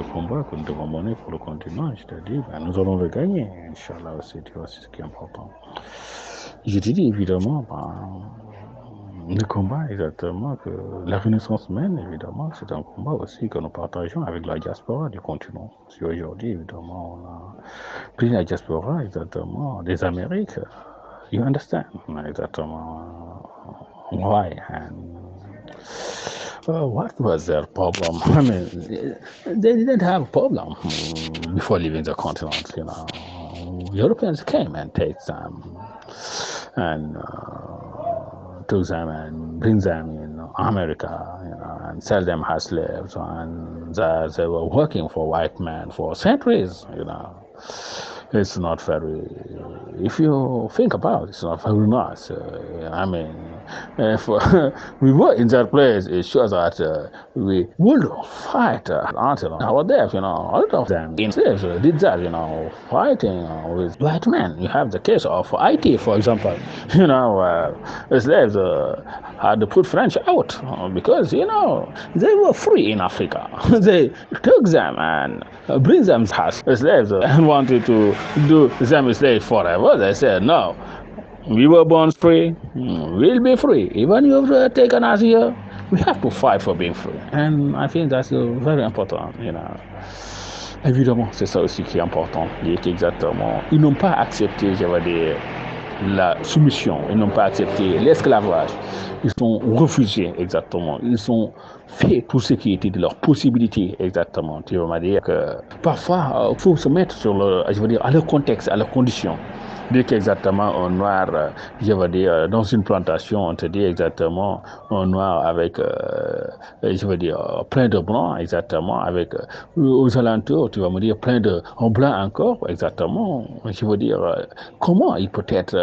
le combat que nous devons mener pour le continent. Je te dis, nous allons le gagner, Inch'Allah aussi, tu vois, c'est ce qui est important. Je te dis évidemment, le combat exactement que la Renaissance mène, évidemment, c'est un combat aussi que nous partageons avec la diaspora du continent. Si aujourd'hui, évidemment, on a pris la diaspora exactement des Amériques, you understand exactement why and what was their problem? I mean, they didn't have a problem before leaving the continent, you know. Europeans came and take them and took them and bring them in America, you know, and sell them as slaves, and they were working for white men for centuries, you know. It's not very, if you think about it, it's not very nice. I mean, if we were in that place, it shows that we would fight until our death, you know. A lot of them in slaves did that, you know, fighting with white men. You have the case of Haiti, for example, you know, slaves had to put French out because, you know, they were free in Africa. They took them and bring them as slaves and wanted to do them slave forever. They said, no, we were born free, we'll be free. Even you've taken us here, we have to fight for being free. And I think that's very important, you know. Évidemment, c'est ça aussi qui est important. Exactement. Ils n'ont pas accepté, je veux dire, la soumission, ils n'ont pas accepté l'esclavage. Ils sont refusés, exactement. Ils ont fait tout ce qui était de leur possibilité, exactement. Tu vas me dire que parfois, il faut se mettre sur le, je veux dire, à leur contexte, à leurs conditions. Dès qu'exactement un noir, je veux dire, dans une plantation, on te dit exactement un noir avec, je veux dire, plein de blancs, exactement, avec aux alentours, tu vas me dire plein de, en blanc encore, exactement. Je veux dire, comment il peut être,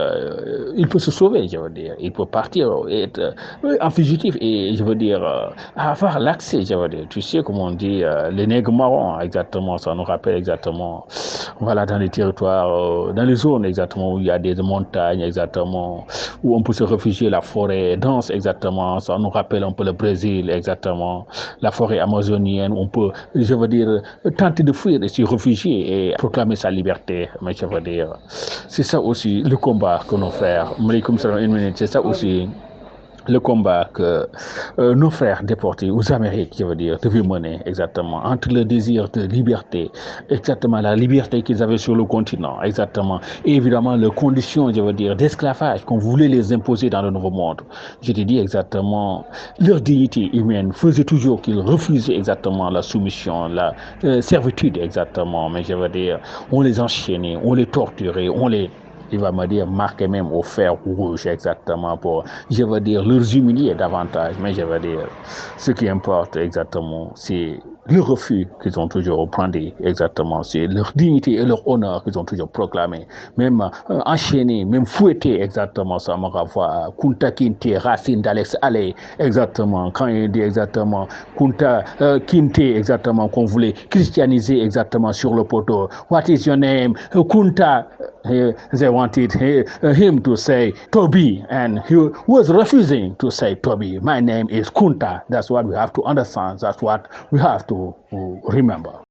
il peut se sauver, je veux dire, il peut partir, être en fugitif et je veux dire, avoir l'accès, je veux dire. Tu sais comment on dit, les nègres marrons, exactement, ça nous rappelle exactement, voilà, dans les territoires, dans les zones, exactement, où il y a des montagnes, exactement, où on peut se réfugier, la forêt dense, exactement, ça nous rappelle un peu le Brésil, exactement, la forêt amazonienne, où on peut, je veux dire, tenter de fuir et se réfugier et proclamer sa liberté, mais je veux dire, c'est ça aussi le combat que nos frères, c'est ça aussi le combat que nos frères déportés aux Amériques, je veux dire, devaient mener exactement entre le désir de liberté, exactement la liberté qu'ils avaient sur le continent, exactement, et évidemment les conditions, je veux dire, d'esclavage qu'on voulait les imposer dans le nouveau monde. Je te dis exactement, leur dignité humaine faisait toujours qu'ils refusaient exactement la soumission, la servitude, exactement, mais je veux dire, on les enchaînait, on les torturait, on les, il va me dire, marquer même au fer rouge, exactement, pour, je veux dire, leur humilier davantage. Mais je veux dire, ce qui importe exactement, c'est le refus qu'ils ont toujours pris, exactement. C'est leur dignité et leur honneur qu'ils ont toujours proclamé. Même enchaîné, même fouetté, exactement. Ça me renvoie à Kunta Kinte, Racine d'Alex Allais, exactement. Quand il dit exactement, Kunta Kinte, exactement, qu'on voulait christianiser, exactement, sur le poteau. What is your name? Kunta. They wanted him to say Toby, and he was refusing to say Toby. My name is Kunta. That's what we have to understand. That's what we have to remember.